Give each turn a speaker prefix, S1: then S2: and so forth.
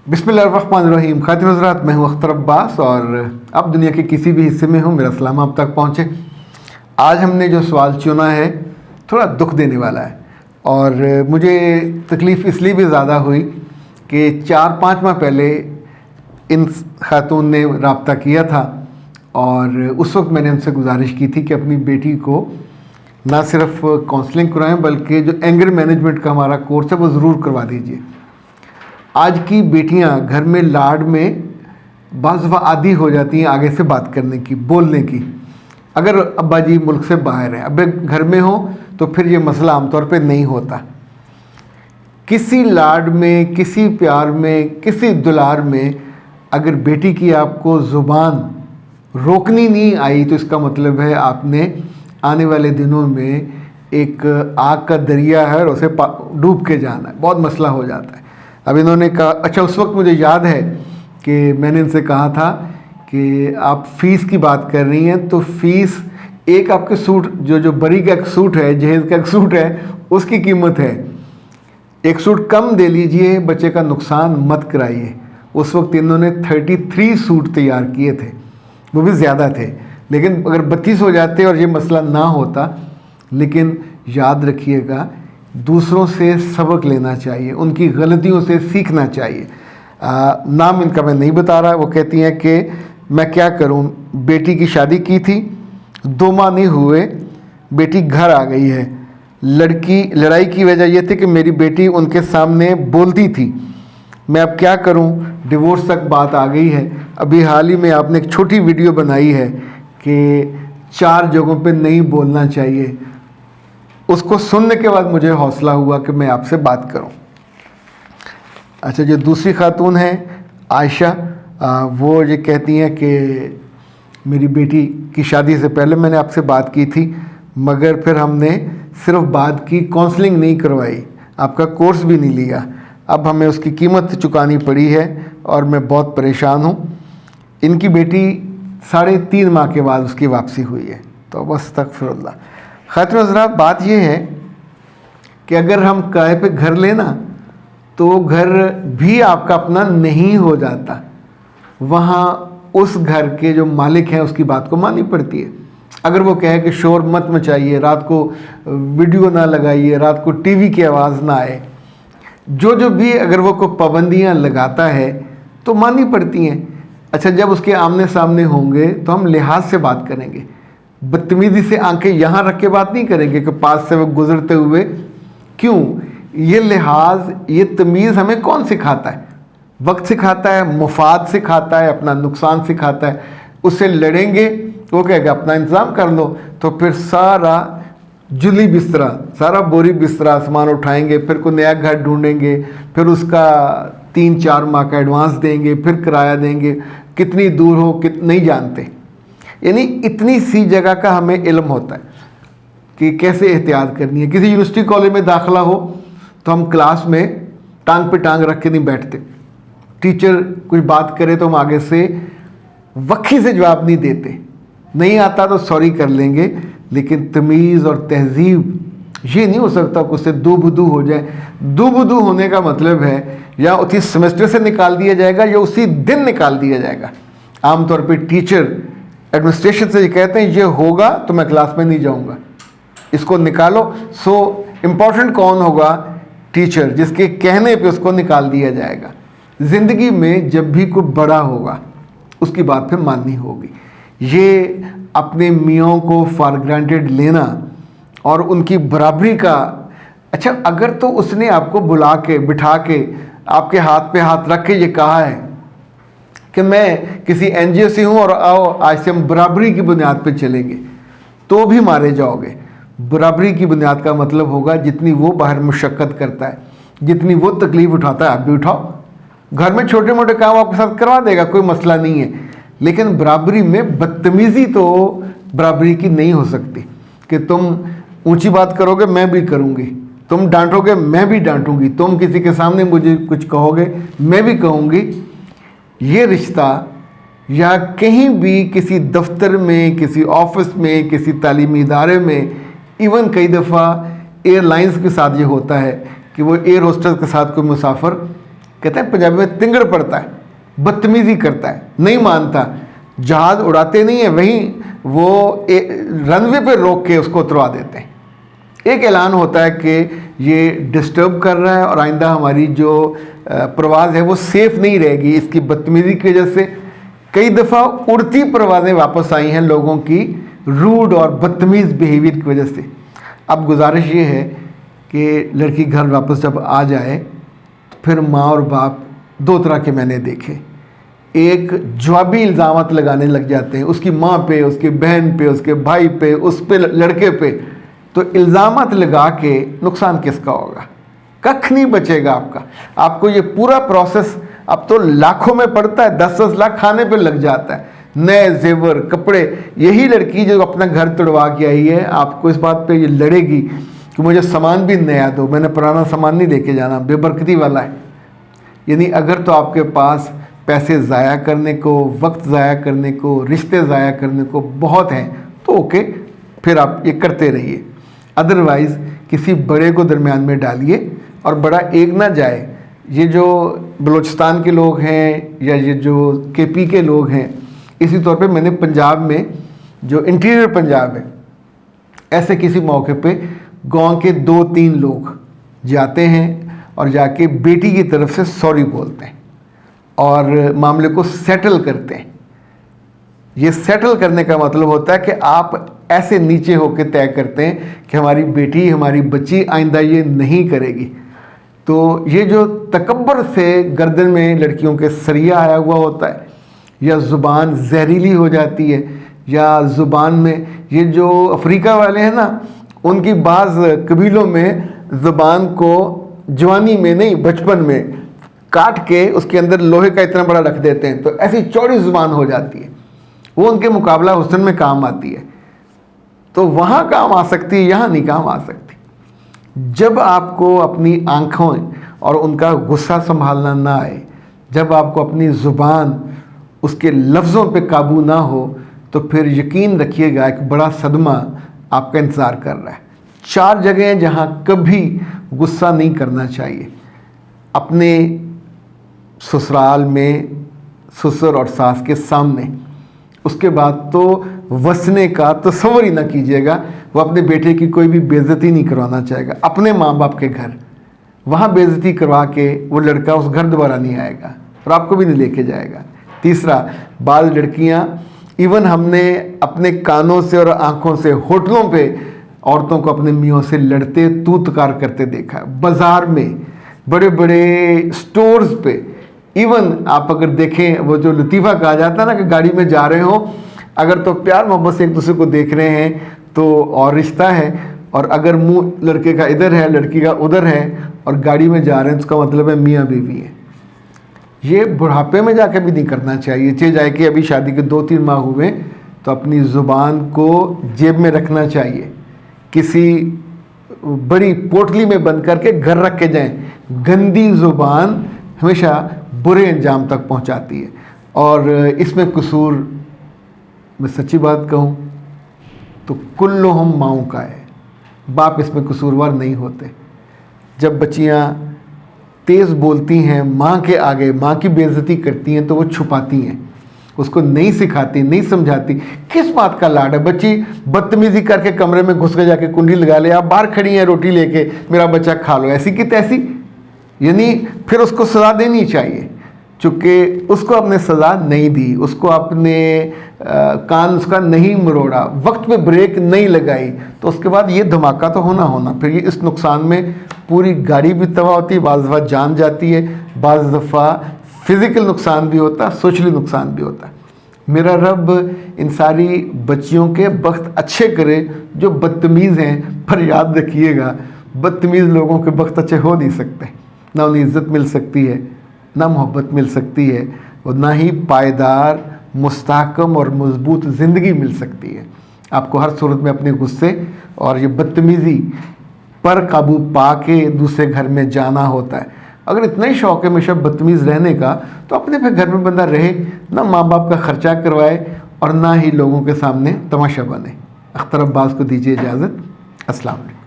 S1: बिस्मिल्लाहिर्रहमानिर्रहीम। खातिन हज़रात, मैं हूँ अख्तर अब्बास और अब दुनिया के किसी भी हिस्से में हूँ, मेरा सलाम आप तक पहुँचे। आज हमने जो सवाल चुना है थोड़ा दुख देने वाला है और मुझे तकलीफ़ इसलिए भी ज़्यादा हुई कि 4-5 माह पहले इन खातून ने रब्ता किया था और उस वक्त मैंने उनसे गुजारिश की थी कि अपनी बेटी को ना सिर्फ काउंसलिंग कराएं बल्कि जो एंगर मैनेजमेंट का हमारा कोर्स है वो ज़रूर करवा दीजिए। आज की बेटियां घर में लाड में बाज़ दफ़ा आदी हो जाती हैं आगे से बात करने की, बोलने की। अगर अब्बा जी मुल्क से बाहर हैं, अब घर में हो तो फिर ये मसला आमतौर पे नहीं होता। किसी लाड में, किसी प्यार में, किसी दुलार में अगर बेटी की आपको ज़ुबान रोकनी नहीं आई तो इसका मतलब है आपने आने वाले दिनों में एक आग का दरिया है और उसे डूब के जाना है, बहुत मसला हो जाता है। अब इन्होंने कहा, अच्छा उस वक्त मुझे याद है कि मैंने इनसे कहा था कि आप फ़ीस की बात कर रही हैं तो फ़ीस एक आपके सूट जो बरी का एक सूट है, जहेज़ का एक सूट है, उसकी कीमत है। एक सूट कम दे लीजिए, बच्चे का नुकसान मत कराइए। उस वक्त इन्होंने 33 सूट तैयार किए थे, वो भी ज़्यादा थे, लेकिन अगर 32 हो जाते और ये मसला ना होता। लेकिन याद रखिएगा, दूसरों से सबक लेना चाहिए, उनकी गलतियों से सीखना चाहिए। नाम इनका मैं नहीं बता रहा। वो कहती हैं कि मैं क्या करूं, बेटी की शादी की थी, 2 माह नहीं हुए बेटी घर आ गई है। लड़ाई की वजह यह थी कि मेरी बेटी उनके सामने बोलती थी। मैं अब क्या करूं, डिवोर्स तक बात आ गई है। अभी हाल ही में आपने एक छोटी वीडियो बनाई है कि 4 जगहों पे नहीं बोलना चाहिए। उसको सुनने के बाद मुझे हौसला हुआ कि मैं आपसे बात करूं। अच्छा, जो दूसरी खातून है आयशा, वो ये कहती हैं कि मेरी बेटी की शादी से पहले मैंने आपसे बात की थी, मगर फिर हमने सिर्फ बात की, काउंसलिंग नहीं करवाई, आपका कोर्स भी नहीं लिया। अब हमें उसकी कीमत चुकानी पड़ी है और मैं बहुत परेशान हूँ। इनकी बेटी 3.5 माह के बाद उसकी वापसी हुई है। तो बस अस्तगफिरुल्लाह। खातिन हज़रात, बात यह है कि अगर हम किराए पे घर लेना तो घर भी आपका अपना नहीं हो जाता। वहाँ उस घर के जो मालिक हैं उसकी बात को माननी पड़ती है। अगर वो कहे कि शोर मत मचाइए, रात को वीडियो ना लगाइए, रात को टीवी की आवाज़ ना आए, जो भी अगर वो कोई पाबंदियाँ लगाता है तो माननी पड़ती हैं। अच्छा, जब उसके आमने सामने होंगे तो हम लिहाज से बात करेंगे, बदतमीज़ी से आंखें यहाँ रख के बात नहीं करेंगे कि पास से वो गुजरते हुए। क्यों? ये लिहाज, ये तमीज़ हमें कौन सिखाता है? वक्त सिखाता है, मुफाद सिखाता है, अपना नुकसान सिखाता है। उससे लड़ेंगे, वो कहेगा अपना इंतज़ाम कर लो, तो फिर सारा जुली बिस्तरा, सारा बोरी बिस्तरा सामान उठाएंगे, फिर कोई नया घर ढूंढेंगे, फिर उसका 3-4 माह का एडवांस देंगे, फिर किराया देंगे, कितनी दूर हो नहीं जानते। यानी इतनी सी जगह का हमें इल्म होता है कि कैसे एहतियात करनी है। किसी यूनिवर्सिटी कॉलेज में दाखिला हो तो हम क्लास में टांग पे टांग रख के नहीं बैठते। टीचर कुछ बात करे तो हम आगे से वक्खी से जवाब नहीं देते। नहीं आता तो सॉरी कर लेंगे, लेकिन तमीज़ और तहजीब ये नहीं हो सकता कि उससे दूबदू हो जाए। दूबदू होने का मतलब है या उसी सेमेस्टर से निकाल दिया जाएगा या उसी दिन निकाल दिया जाएगा। आमतौर पे टीचर एडमिनिस्ट्रेशन से ये कहते हैं ये होगा तो मैं क्लास में नहीं जाऊंगा, इसको निकालो। सो इम्पॉर्टेंट कौन होगा? टीचर, जिसके कहने पे उसको निकाल दिया जाएगा। ज़िंदगी में जब भी कोई बड़ा होगा उसकी बात फिर माननी होगी। ये अपने मियों को फॉर ग्रांटेड लेना और उनकी बराबरी का, अच्छा अगर तो उसने आपको बुला के बिठा के आपके हाथ पे हाथ रख के ये कहा है कि मैं किसी एनजीओ से हूँ और आओ आज से हम बराबरी की बुनियाद पे चलेंगे, तो भी मारे जाओगे। बराबरी की बुनियाद का मतलब होगा जितनी वो बाहर मुशक्क़त करता है, जितनी वो तकलीफ़ उठाता है आप भी उठाओ। घर में छोटे मोटे काम आपके साथ करवा देगा, कोई मसला नहीं है, लेकिन बराबरी में बदतमीज़ी तो बराबरी की नहीं हो सकती कि तुम ऊंची बात करोगे मैं भी करूँगी, तुम डांटोगे मैं भी डांटूंगी, तुम किसी के सामने मुझे कुछ कहोगे मैं भी कहूँगी। ये रिश्ता या कहीं भी किसी दफ्तर में, किसी ऑफिस में, किसी तालीमी इदारे में, इवन कई दफ़ा एयरलाइंस के साथ ये होता है कि वो एयर होस्टेस के साथ कोई मुसाफिर کہتے ہیں پنجابی میں تنگڑ پڑتا ہے, بدتمیزی کرتا ہے, نہیں مانتا, جہاز اڑاتے نہیں ہیں, وہیں وہ رن وے پہ روک کے اس کو اتروا دیتے ہیں. ایک اعلان ہوتا ہے کہ یہ ڈسٹرب کر رہا ہے اور آئندہ ہماری جو پرواز ہے وہ سیف نہیں رہے گی اس کی بدتمیزی کی وجہ سے. کئی دفعہ اڑتی پروازیں واپس آئی ہیں لوگوں کی روڈ اور بدتمیز بیہیویئر کی وجہ سے. اب گزارش یہ ہے کہ لڑکی گھر واپس جب آ جائے تو پھر ماں اور باپ دو طرح کے میں نے دیکھے. ایک جوابی الزامات لگانے لگ جاتے ہیں اس کی ماں پہ, اس کی بہن پہ, اس کے بھائی پہ, اس پہ لڑکے پہ. تو الزامات لگا کے نقصان کس کا ہوگا؟ ککھ نہیں بچے گا آپ کا. آپ کو یہ پورا پروسیس اب تو لاکھوں میں پڑتا ہے, 10-10 لاکھ کھانے پہ لگ جاتا ہے, نئے زیور, کپڑے. یہی لڑکی جو اپنا گھر توڑوا کے آئی ہے آپ کو اس بات پہ یہ لڑے گی کہ مجھے سامان بھی نیا دو, میں نے پرانا سامان نہیں لے کے جانا, بے برکتی والا ہے. یعنی اگر تو آپ کے پاس پیسے ضائع کرنے کو, وقت ضائع کرنے کو, رشتے ضائع کرنے کو بہت ہیں تو اوکے, پھر آپ یہ کرتے رہیے. ادروائز کسی بڑے کو درمیان میں ڈالیے اور بڑا ایک نہ جائے. یہ جو بلوچستان کے لوگ ہیں یا یہ جو کے پی کے لوگ ہیں, اسی طور پہ میں نے پنجاب میں جو انٹیریئر پنجاب ہے ایسے کسی موقع پہ گاؤں کے 2-3 لوگ جاتے ہیں اور جا کے بیٹی کی طرف سے سوری بولتے ہیں اور معاملے کو سیٹل کرتے ہیں. یہ سیٹل کرنے کا مطلب ہوتا ہے کہ آپ ایسے نیچے ہو کے طے کرتے ہیں کہ ہماری بیٹی, ہماری بچی آئندہ یہ نہیں کرے گی. تو یہ جو تکبر سے گردن میں لڑکیوں کے سریا آیا ہوا ہوتا ہے, یا زبان زہریلی ہو جاتی ہے, یا زبان میں یہ جو افریقہ والے ہیں نا, ان کی بعض قبیلوں میں زبان کو جوانی میں نہیں بچپن میں کاٹ کے اس کے اندر لوہے کا اتنا بڑا رکھ دیتے ہیں, تو ایسی چوڑی زبان ہو جاتی ہے. وہ ان کے مقابلہ حسن میں کام آتی ہے. تو وہاں کام آ سکتی ہے, یہاں نہیں کام آ سکتی. جب آپ کو اپنی آنکھوں اور ان کا غصہ سنبھالنا نہ آئے, جب آپ کو اپنی زبان اس کے لفظوں پہ قابو نہ ہو, تو پھر یقین رکھیے گا ایک بڑا صدمہ آپ کا انتظار کر رہا ہے. 4 جگہیں جہاں کبھی غصہ نہیں کرنا چاہیے: اپنے سسرال میں سسر اور ساس کے سامنے. اس کے بعد تو وسنے کا تصور ہی نہ کیجیے گا. وہ اپنے بیٹے کی کوئی بھی بے عزتی نہیں کروانا چاہے گا. اپنے ماں باپ کے گھر, وہاں بے عزتی کروا کے وہ لڑکا اس گھر دوبارہ نہیں آئے گا اور آپ کو بھی نہیں لے کے جائے گا. تیسرا, بعض لڑکیاں ایون ہم نے اپنے کانوں سے اور آنکھوں سے ہوٹلوں پہ عورتوں کو اپنے میوں سے لڑتے تو تکار کرتے دیکھا ہے. بازار میں, بڑے بڑے سٹورز پہ, ایون آپ اگر دیکھیں وہ جو لطیفہ کہا جاتا ہے نا کہ گاڑی میں جا رہے ہوں, اگر تو پیار محبت سے ایک دوسرے کو دیکھ رہے ہیں تو اور رشتہ ہے, اور اگر منہ لڑکے کا ادھر ہے لڑکی کا ادھر ہے اور گاڑی میں جا رہے ہیں تو اس کا مطلب ہے میاں بیوی ہے. یہ بڑھاپے میں جا کے بھی نہیں کرنا چاہیے. چاہے جائے کہ ابھی شادی کے 2-3 ماہ ہوئے تو اپنی زبان کو جیب میں رکھنا چاہیے, کسی بڑی پوٹلی میں بند کر کے گھر رکھ کے جائیں. گندی زبان ہمیشہ برے انجام تک پہنچاتی ہے. اور اس میں قصور, میں سچی بات کہوں تو کلہم ماؤں کا ہے. باپ اس میں قصوروار نہیں ہوتے. جب بچیاں تیز بولتی ہیں ماں کے آگے, ماں کی بے عزتی کرتی ہیں تو وہ چھپاتی ہیں, اس کو نہیں سکھاتی, نہیں سمجھاتی. کس بات کا لاڈ ہے؟ بچی بدتمیزی کر کے کمرے میں گھس کے جا کے کنڈی لگا لے, آپ باہر کھڑی ہیں روٹی لے کے, میرا بچہ کھا لو, ایسی کی تیسی. یعنی پھر اس کو سزا دینی چاہیے, چونکہ اس کو آپ نے سزا نہیں دی, اس کو آپ نے کان اس کا نہیں مروڑا, وقت پہ بریک نہیں لگائی, تو اس کے بعد یہ دھماکہ تو ہونا. پھر یہ اس نقصان میں پوری گاڑی بھی تباہ ہوتی ہے, بعض دفعہ جان جاتی ہے, بعض دفعہ فزیکل نقصان بھی ہوتا ہے, سوشلی نقصان بھی ہوتا ہے. میرا رب ان ساری بچیوں کے بخت اچھے کرے جو بدتمیز ہیں. پر یاد رکھیے گا بدتمیز لوگوں کے بخت اچھے ہو نہیں سکتے. نہ انہیں عزت مل سکتی ہے, نہ محبت مل سکتی ہے, اور نہ ہی پائیدار, مستحکم اور مضبوط زندگی مل سکتی ہے. آپ کو ہر صورت میں اپنے غصے اور یہ بدتمیزی پر قابو پا کے دوسرے گھر میں جانا ہوتا ہے. اگر اتنا ہی شوق ہے ہمیشہ بدتمیز رہنے کا تو اپنے پہ گھر میں بندہ رہے, نہ ماں باپ کا خرچہ کروائے اور نہ ہی لوگوں کے سامنے تماشا بنے. اختر عباس کو دیجیے اجازت. السلام علیکم.